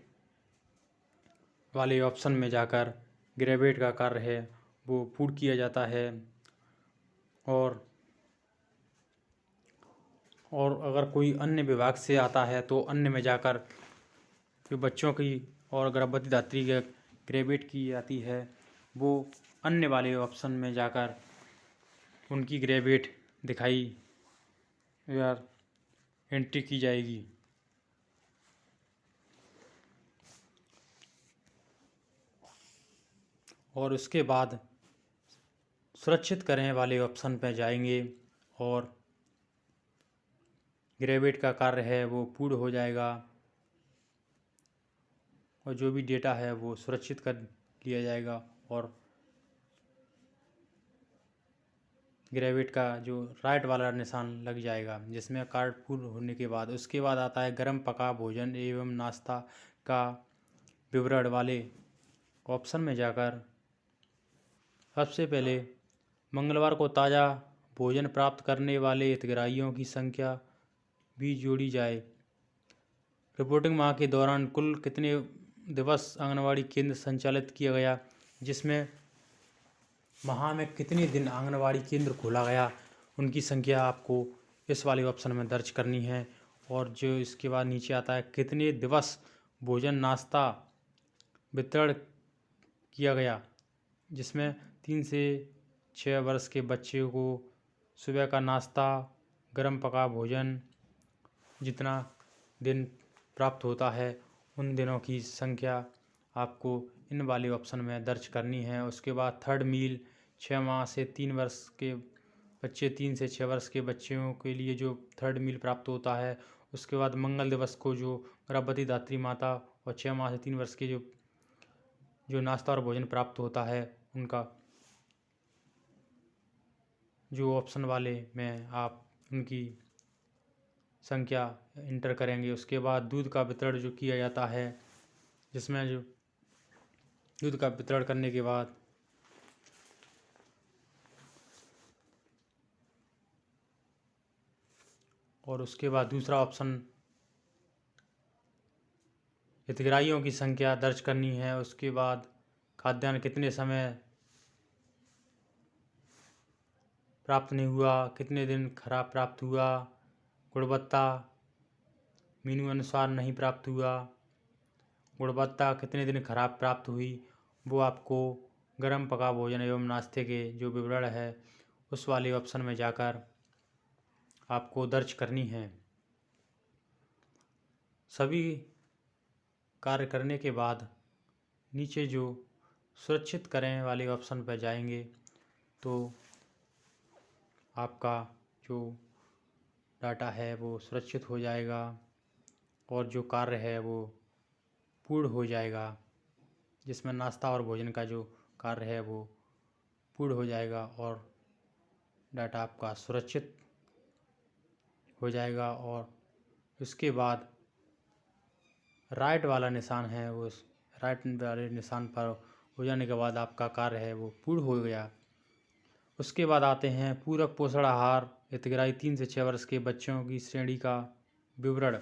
वाले ऑप्शन में जाकर गृह भेंट का कार्य है वो पूर्ण किया जाता है। और और अगर कोई अन्य विभाग से आता है तो अन्य में जाकर जो बच्चों की और गर्भवती धात्री के ग्रेविड की जाती है वो अन्य वाले ऑप्शन में जाकर उनकी ग्रेविड दिखाई या एंट्री की जाएगी। और उसके बाद सुरक्षित करें वाले ऑप्शन पर जाएंगे और ग्रेविड का कार्य है वो पूर्ण हो जाएगा और जो भी डेटा है वो सुरक्षित कर लिया जाएगा और ग्रेविड का जो राइट वाला निशान लग जाएगा, जिसमें कार्ड पूर्ण होने के बाद उसके बाद आता है गर्म पका भोजन एवं नाश्ता का विवरण वाले ऑप्शन में जाकर सबसे पहले मंगलवार को ताज़ा भोजन प्राप्त करने वाले हितग्राहियों की संख्या भी जोड़ी जाए। रिपोर्टिंग माह के दौरान कुल कितने दिवस आंगनवाड़ी केंद्र संचालित किया गया, जिसमें माह में कितने दिन आंगनवाड़ी केंद्र खोला गया, उनकी संख्या आपको इस वाले ऑप्शन में दर्ज करनी है। और जो इसके बाद नीचे आता है कितने दिवस भोजन नाश्ता वितरण किया गया, जिसमें 3 से 6 वर्ष के बच्चे को सुबह का नाश्ता गर्म पका भोजन जितना दिन प्राप्त होता है उन दिनों की संख्या आपको इन वाले ऑप्शन में दर्ज करनी है। उसके बाद थर्ड मील 6 माह से 3 वर्ष के बच्चे 3 से 6 वर्ष के बच्चों के लिए जो थर्ड मील प्राप्त होता है। उसके बाद मंगल दिवस को जो गर्भवती धात्री माता और 6 माह से 3 वर्ष के जो नाश्ता और भोजन प्राप्त होता है उनका जो ऑप्शन वाले में आप उनकी संख्या इंटर करेंगे। उसके बाद दूध का वितरण जो किया जाता है, जिसमें जो दूध का वितरण करने के बाद और उसके बाद दूसरा ऑप्शन हितग्राहियों की संख्या दर्ज करनी है। उसके बाद खाद्यान्न कितने समय प्राप्त नहीं हुआ, कितने दिन खराब प्राप्त हुआ, गुणवत्ता मेनू अनुसार नहीं प्राप्त हुआ, गुणवत्ता कितने दिन खराब प्राप्त हुई, वो आपको गर्म पका भोजन एवं नाश्ते के जो विवरण है उस वाले ऑप्शन में जाकर आपको दर्ज करनी है। सभी कार्य करने के बाद नीचे जो सुरक्षित करें वाले ऑप्शन पर जाएंगे तो आपका जो डाटा है वो सुरक्षित हो जाएगा और जो कार्य है वो पूर्ण हो जाएगा, जिसमें नाश्ता और भोजन का जो कार्य है वो पूर्ण हो जाएगा और डाटा आपका सुरक्षित हो जाएगा। और उसके बाद राइट वाला निशान है उस राइट वाले निशान पर हो जाने के बाद आपका कार्य है वो पूर्ण हो गया। उसके बाद आते हैं पूरक पोषण आहार हितग्राही 3 से 6 वर्ष के बच्चों की श्रेणी का विवरण,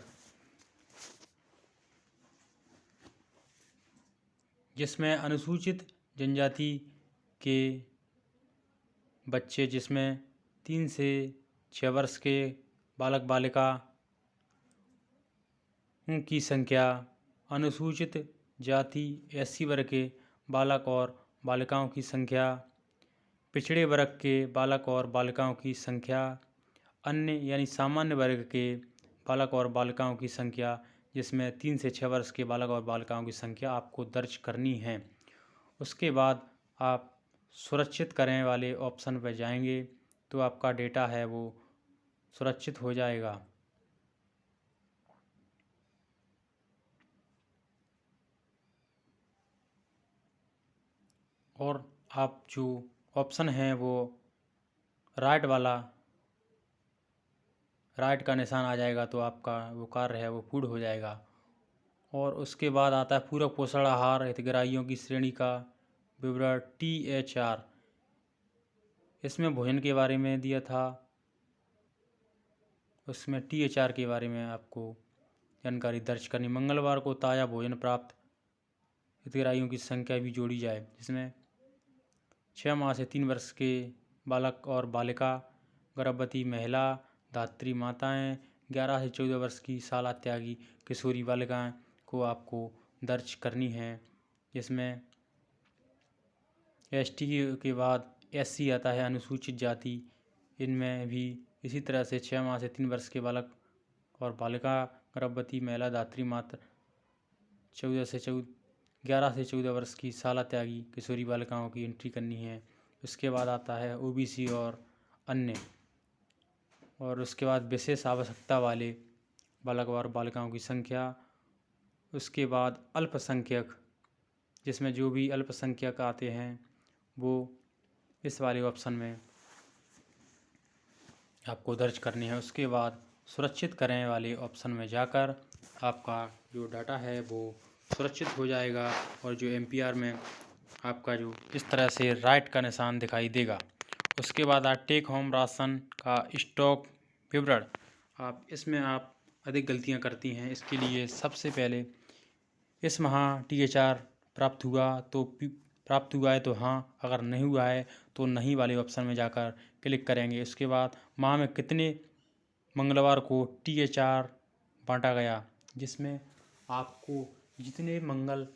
जिसमें अनुसूचित जनजाति के बच्चे जिसमें 3 से 6 वर्ष के बालक बालिका की संख्या, अनुसूचित जाति SC वर्ग के बालक और बालिकाओं की संख्या, पिछड़े वर्ग के बालक और बालिकाओं की संख्या, अन्य यानी सामान्य वर्ग के बालक और बालिकाओं की संख्या, जिसमें 3 से 6 वर्ष के बालक और बालिकाओं की संख्या आपको दर्ज करनी है। उसके बाद आप सुरक्षित करें वाले ऑप्शन पर जाएंगे तो आपका डेटा है वो सुरक्षित हो जाएगा। और आप जो ऑप्शन है वो राइट वाला राइट का निशान आ जाएगा तो आपका वो कार्य है वो पूर्ण हो जाएगा। और उसके बाद आता है पूरक पोषण आहार हितग्राहियों की श्रेणी का विवरण THR, इसमें भोजन के बारे में दिया था, उसमें THR के बारे में आपको जानकारी दर्ज करनी। मंगलवार को ताज़ा भोजन प्राप्त हितग्राहियों की संख्या भी जोड़ी जाए, जिसमें 6 माह से 3 वर्ष के बालक और बालिका, गर्भवती महिला, धात्री माताएं, 11 से 14 वर्ष की शाला त्यागी किशोरी बालिकाएं को आपको दर्ज करनी है। इसमें एसटी के बाद एससी आता है, अनुसूचित जाति। इनमें भी इसी तरह से 6 माह से 3 वर्ष के बालक और बालिका, गर्भवती महिला, धात्री माता, 11 से 14 वर्ष की शाला त्यागी किशोरी बालिकाओं की एंट्री करनी है। उसके बाद आता है ओबीसी और अन्य, और उसके बाद विशेष आवश्यकता वाले बालक और बालिकाओं की संख्या। उसके बाद अल्पसंख्यक, जिसमें जो भी अल्पसंख्यक आते हैं वो इस वाले ऑप्शन में आपको दर्ज करनी है। उसके बाद सुरक्षित करें वाले ऑप्शन में जाकर आपका जो डाटा है वो सुरक्षित हो जाएगा, और जो एमपीआर में आपका जो इस तरह से राइट का निशान दिखाई देगा। उसके बाद टेक होम राशन का स्टॉक विवरण, इसमें आप अधिक गलतियां करती हैं। इसके लिए सबसे पहले इस माह THR प्राप्त हुआ है तो हाँ, अगर नहीं हुआ है तो नहीं वाले ऑप्शन में जाकर क्लिक करेंगे। उसके बाद माह में कितने मंगलवार को THR बांटा गया, जिसमें आपको जितने मंगल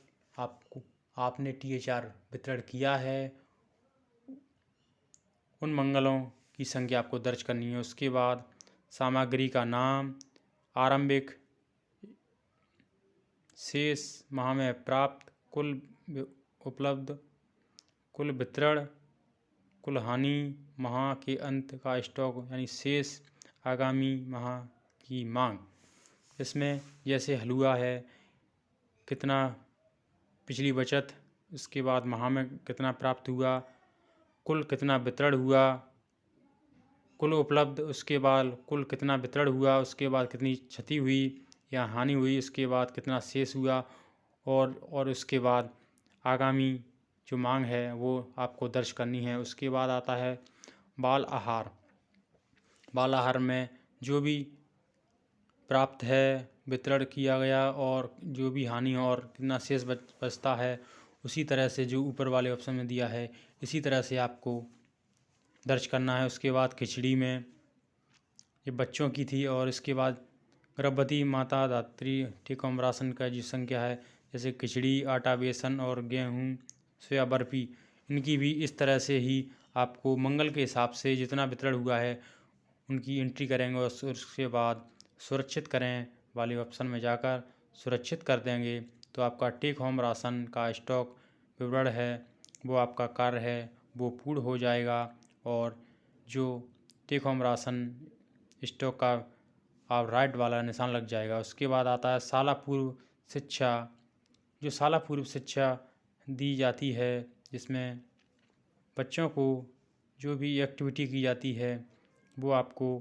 आपने THR वितरण किया है उन मंगलों की संख्या आपको दर्ज करनी है। उसके बाद सामग्री का नाम, आरंभिक शेष माह में प्राप्त, कुल उपलब्ध, कुल वितरण, कुल हानि, माह के अंत का स्टॉक यानी शेष, आगामी माह की मांग। इसमें जैसे हलवा है, कितना पिछली बचत, उसके बाद माह में कितना प्राप्त हुआ, कुल कितना वितरण हुआ, कुल उपलब्ध, उसके बाद कुल कितना वितरण हुआ, उसके बाद कितनी क्षति हुई या हानि हुई, उसके बाद कितना शेष हुआ, और उसके बाद आगामी जो मांग है वो आपको दर्ज करनी है। उसके बाद आता है बाल आहार। बाल आहार में जो भी प्राप्त है, वितरण किया गया, और जो भी हानि और कितना शेष बचता है, उसी तरह से जो ऊपर वाले ऑप्शन में दिया है इसी तरह से आपको दर्ज करना है। उसके बाद खिचड़ी में ये बच्चों की थी, और इसके बाद गर्भवती माता, धात्री, टेक होम राशन का जो संख्या है, जैसे खिचड़ी, आटा, बेसन और गेहूँ, सोया बर्फी, इनकी भी इस तरह से ही आपको मंगल के हिसाब से जितना वितरण हुआ है उनकी एंट्री करेंगे। और उसके बाद सुरक्षित करें वाले ऑप्शन में जाकर सुरक्षित कर देंगे तो आपका टेक होम राशन का स्टॉक विवरण है वो आपका कार्य है वो पूर्ण हो जाएगा, और जो टेक होम राशन स्टॉक का आप राइट वाला निशान लग जाएगा। उसके बाद आता है शाला पूर्व शिक्षा। जो शाला पूर्व शिक्षा दी जाती है, जिसमें बच्चों को जो भी एक्टिविटी की जाती है वो आपको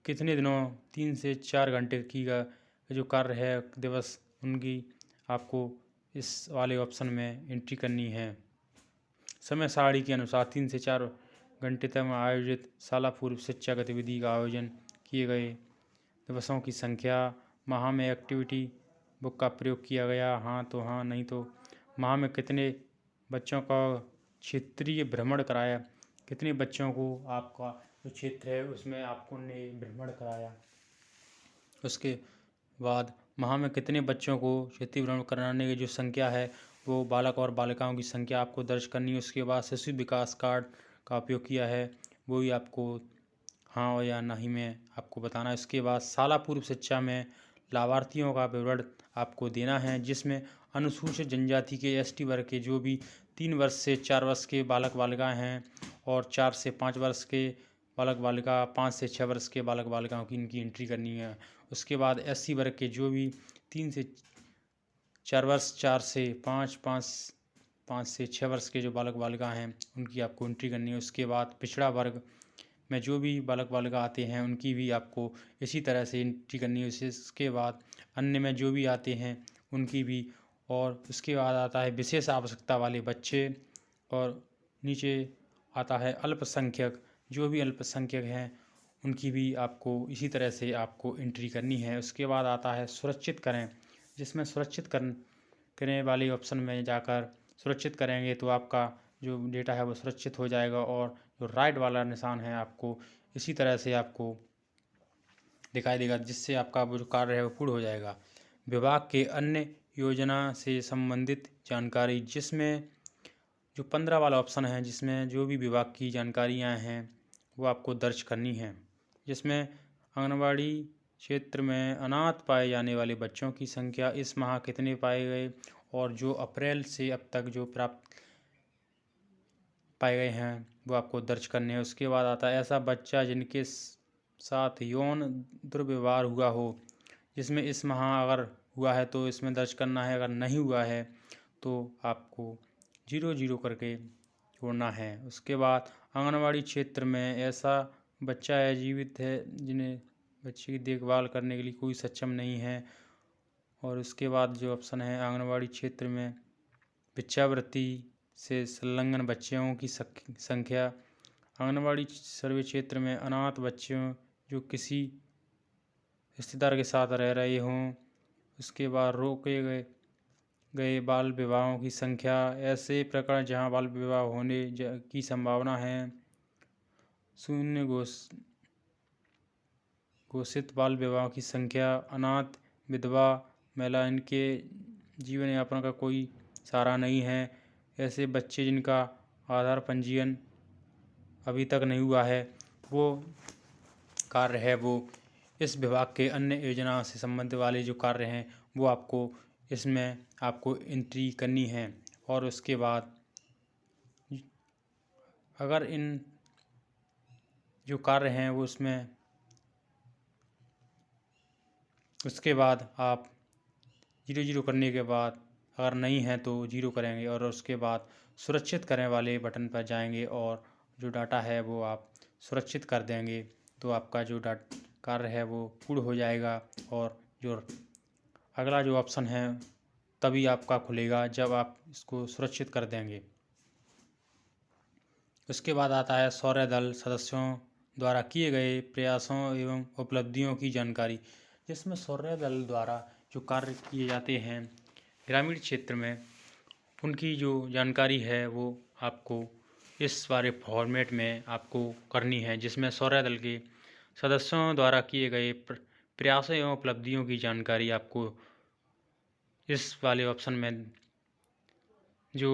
कितने दिनों 3 से 4 घंटे की का जो कार्य है दिवस, उनकी आपको इस वाले ऑप्शन में एंट्री करनी है। समय सारणी के अनुसार 3 से 4 घंटे तक आयोजित शाला पूर्व शिक्षा गतिविधि का आयोजन किए गए दिवसों की संख्या, माह में एक्टिविटी बुक का प्रयोग किया गया, हाँ तो हाँ, नहीं तो माह में कितने बच्चों का क्षेत्रीय भ्रमण कराया, कितने बच्चों को आपका जो क्षेत्र है उसमें आपको ने भ्रमण कराया। उसके बाद माह में कितने बच्चों को क्षेत्रीय भ्रमण कराने की जो संख्या है वो बालक और बालिकाओं की संख्या आपको दर्ज करनी है। उसके बाद शिशु विकास कार्ड का उपयोग किया है वो भी आपको हाँ या नहीं में आपको बताना है। उसके बाद शाला पूर्व शिक्षा में लाभार्थियों का विवरण आपको देना है, जिसमें अनुसूचित जनजाति के ST वर्ग के जो भी 3 वर्ष से 4 वर्ष के बालक बालिकाएं हैं, और 4 से 5 वर्ष के बालक बालिका, 5 से 6 वर्ष के बालक बालिकाओं की इनकी एंट्री करनी है। उसके बाद SC वर्ग के जो भी 3 से 4 वर्ष, 4 से 5, 5 से 6 वर्ष के जो बालक बालिका हैं उनकी आपको एंट्री करनी है। उसके बाद पिछड़ा वर्ग में जो भी बालक बालिका आते हैं उनकी भी आपको इसी तरह से एंट्री करनी है। इसके बाद अन्य में जो भी आते हैं उनकी भी, और उसके बाद आता है विशेष आवश्यकता वाले बच्चे, और नीचे आता है अल्पसंख्यक। जो भी अल्पसंख्यक हैं उनकी भी आपको इसी तरह से आपको एंट्री करनी है। उसके बाद आता है सुरक्षित करें, जिसमें सुरक्षित करने वाले ऑप्शन में जाकर सुरक्षित करेंगे तो आपका जो डेटा है वो सुरक्षित हो जाएगा, और जो राइट वाला निशान है आपको इसी तरह से आपको दिखाई देगा, जिससे आपका वो जो कार्य है वो पूर्ण हो जाएगा। विभाग के अन्य योजना से संबंधित जानकारी, जिसमें जो 15 वाला ऑप्शन है, जिसमें जो भी विभाग की जानकारियां हैं वो आपको दर्ज करनी है। जिसमें आंगनबाड़ी क्षेत्र में अनाथ पाए जाने वाले बच्चों की संख्या इस माह कितने पाए गए, और जो अप्रैल से अब तक जो प्राप्त पाए गए हैं वो आपको दर्ज करने हैं। उसके बाद आता है ऐसा बच्चा जिनके साथ यौन दुर्व्यवहार हुआ हो, जिसमें इस माह अगर हुआ है तो इसमें दर्ज करना है, अगर नहीं हुआ है तो आपको 0 करके छोड़ना है। उसके बाद आंगनबाड़ी क्षेत्र में ऐसा बच्चा है जीवित है जिन्हें बच्चे की देखभाल करने के लिए कोई सक्षम नहीं है। और उसके बाद जो ऑप्शन है आंगनबाड़ी क्षेत्र में भिक्षावृत्ति से संलग्न बच्चों की संख्या, आंगनबाड़ी सर्वे क्षेत्र में अनाथ बच्चों जो किसी रिश्तेदार के साथ रह रहे हों। उसके बाद रोके गए बाल विवाहों की संख्या, ऐसे प्रकरण जहां बाल विवाह होने की संभावना है। शून्य घोषित बाल विवाह की संख्या, अनाथ विधवा महिला, इनके जीवन यापन का कोई सहारा नहीं है। ऐसे बच्चे जिनका आधार पंजीयन अभी तक नहीं हुआ है, वो कार्य है वो इस विभाग के अन्य योजना से संबंधित वाले जो कार्य हैं वो आपको इसमें आपको एंट्री करनी है। और उसके बाद अगर इन जो कार्य हैं वो उसमें उसके बाद आप 0 करने के बाद अगर नहीं है तो 0 करेंगे, और उसके बाद सुरक्षित करें वाले बटन पर जाएंगे और जो डाटा है वो आप सुरक्षित कर देंगे, तो आपका जो कार्य है वो पूर्ण हो जाएगा। और जो अगला जो ऑप्शन है तभी आपका खुलेगा जब आप इसको सुरक्षित कर देंगे। उसके बाद आता है सौर्य दल सदस्यों द्वारा किए गए प्रयासों एवं उपलब्धियों की जानकारी, जिसमें सौर्य दल द्वारा जो कार्य किए जाते हैं ग्रामीण क्षेत्र में उनकी जो जानकारी है वो आपको इस वाले फॉर्मेट में आपको करनी है। जिसमें सौर्य दल के सदस्यों द्वारा किए गए प्रयासों एवं उपलब्धियों की जानकारी आपको इस वाले ऑप्शन में जो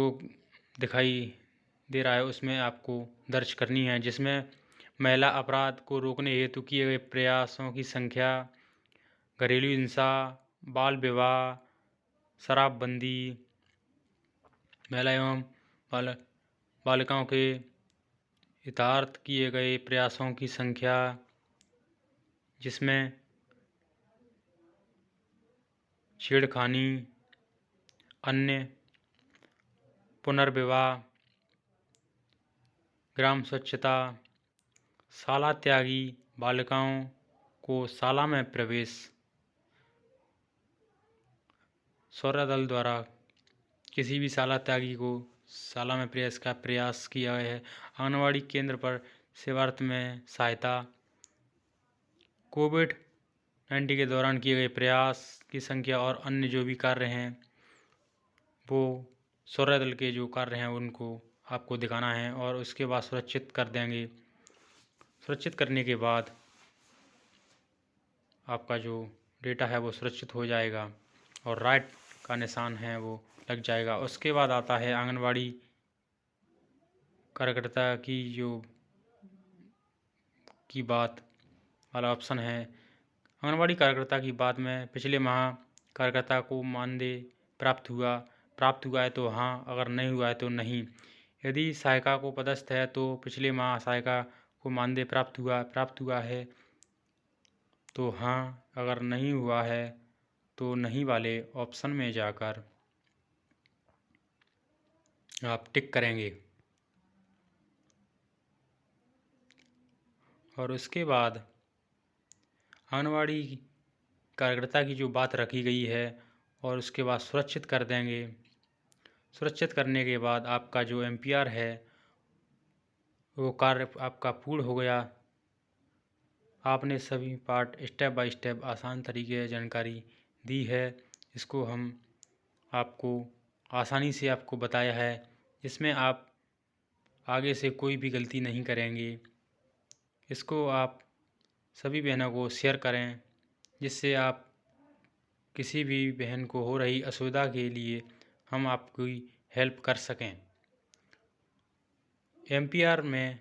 दिखाई दे रहा है उसमें आपको दर्ज करनी है। जिसमें महिला अपराध को रोकने हेतु किए गए प्रयासों की संख्या, घरेलू हिंसा, बाल विवाह, शराबबंदी, महिला एवं बालिकाओं के हितार्थ किए गए प्रयासों की संख्या, जिसमें छेड़खानी, अन्य पुनर्विवाह, ग्राम स्वच्छता, शाला त्यागी बालिकाओं को शाला में प्रवेश, सौर्य दल द्वारा किसी भी शाला त्यागी को शाला में प्रवेश का प्रयास किया है। आंगनबाड़ी केंद्र पर सेवार्थ में सहायता, कोविड-19 के दौरान किए गए प्रयास की संख्या और अन्य जो भी कार्य हैं वो सौर्य दल के जो कार्य हैं उनको आपको दिखाना है। और उसके बाद सुरक्षित कर देंगे। सुरक्षित करने के बाद आपका जो डेटा है वो सुरक्षित हो जाएगा और राइट का निशान है वो लग जाएगा। उसके बाद आता है आंगनबाड़ी कार्यकर्ता की बात वाला ऑप्शन है। आंगनबाड़ी कार्यकर्ता की बात में पिछले माह कार्यकर्ता को मानदेय प्राप्त हुआ है तो हाँ, अगर नहीं हुआ है तो नहीं। यदि सहायिका को पदस्थ है तो पिछले माह सहायिका को मानदेय प्राप्त हुआ है तो हाँ, अगर नहीं हुआ है तो नहीं वाले ऑप्शन में जाकर आप टिक करेंगे। और उसके बाद आंगनबाड़ी कार्यकर्ता की जो बात रखी गई है और उसके बाद सुरक्षित कर देंगे। सुरक्षित करने के बाद आपका जो MPR है वो कार्य आपका पूर्ण हो गया। आपने सभी पार्ट स्टेप बाय स्टेप आसान तरीके से जानकारी दी है। इसको हम आपको आसानी से आपको बताया है, जिसमें आप आगे से कोई भी गलती नहीं करेंगे। इसको आप सभी बहनों को शेयर करें, जिससे आप किसी भी बहन को हो रही असुविधा के लिए हम आपकी हेल्प कर सकें। एमपीआर में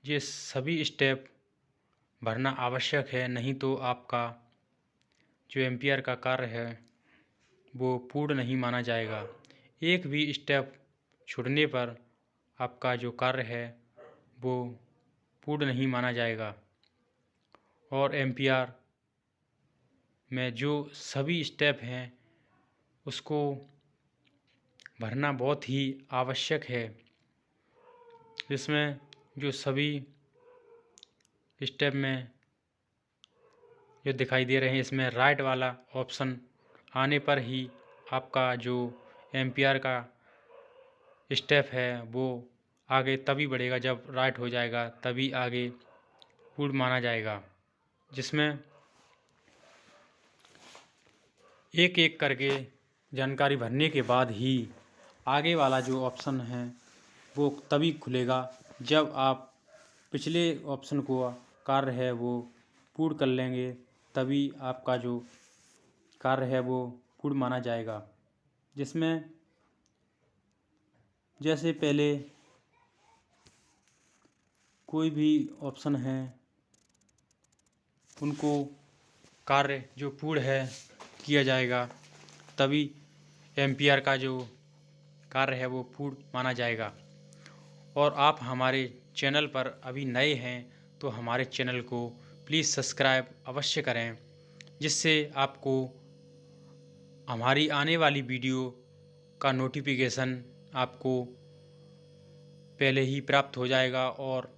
ये सभी स्टेप भरना आवश्यक है, नहीं तो आपका जो एमपीआर का कार्य है वो पूर्ण नहीं माना जाएगा। एक भी स्टेप छूटने पर आपका जो कार्य है वो पूर्ण नहीं माना जाएगा। और एमपीआर में जो सभी स्टेप हैं उसको भरना बहुत ही आवश्यक है। इसमें जो सभी स्टेप में जो दिखाई दे रहे हैं, इसमें राइट वाला ऑप्शन आने पर ही आपका जो एमपीआर का स्टेप है वो आगे तभी बढ़ेगा, जब राइट हो जाएगा तभी आगे पूर्ण माना जाएगा। जिसमें एक एक करके जानकारी भरने के बाद ही आगे वाला जो ऑप्शन है वो तभी खुलेगा, जब आप पिछले ऑप्शन को कार्य है वो पूर्ण कर लेंगे, तभी आपका जो कार्य है वो पूर्ण माना जाएगा। जिसमें जैसे पहले कोई भी ऑप्शन है उनको कार्य जो पूर्ण है किया जाएगा, तभी एमपीआर का जो कार्य है वो पूर्ण माना जाएगा। और आप हमारे चैनल पर अभी नए हैं तो हमारे चैनल को प्लीज़ सब्सक्राइब अवश्य करें, जिससे आपको हमारी आने वाली वीडियो का नोटिफिकेशन आपको पहले ही प्राप्त हो जाएगा। और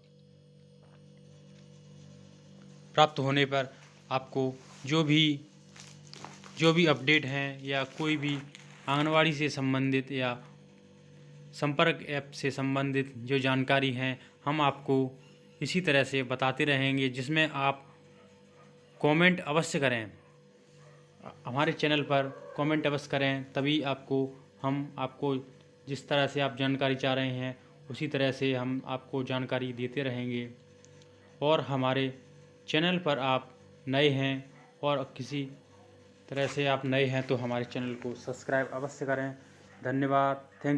प्राप्त होने पर आपको जो भी अपडेट हैं या कोई भी आंगनवाड़ी से संबंधित या संपर्क ऐप से संबंधित जो जानकारी हैं हम आपको इसी तरह से बताते रहेंगे, जिसमें आप कमेंट अवश्य करें। हमारे चैनल पर कमेंट अवश्य करें, तभी हम आपको जिस तरह से आप जानकारी चाह रहे हैं उसी तरह से हम आपको जानकारी देते रहेंगे। और हमारे चैनल पर आप नए हैं और किसी तरह से आप नए हैं तो हमारे चैनल को सब्सक्राइब अवश्य करें। धन्यवाद। थैंक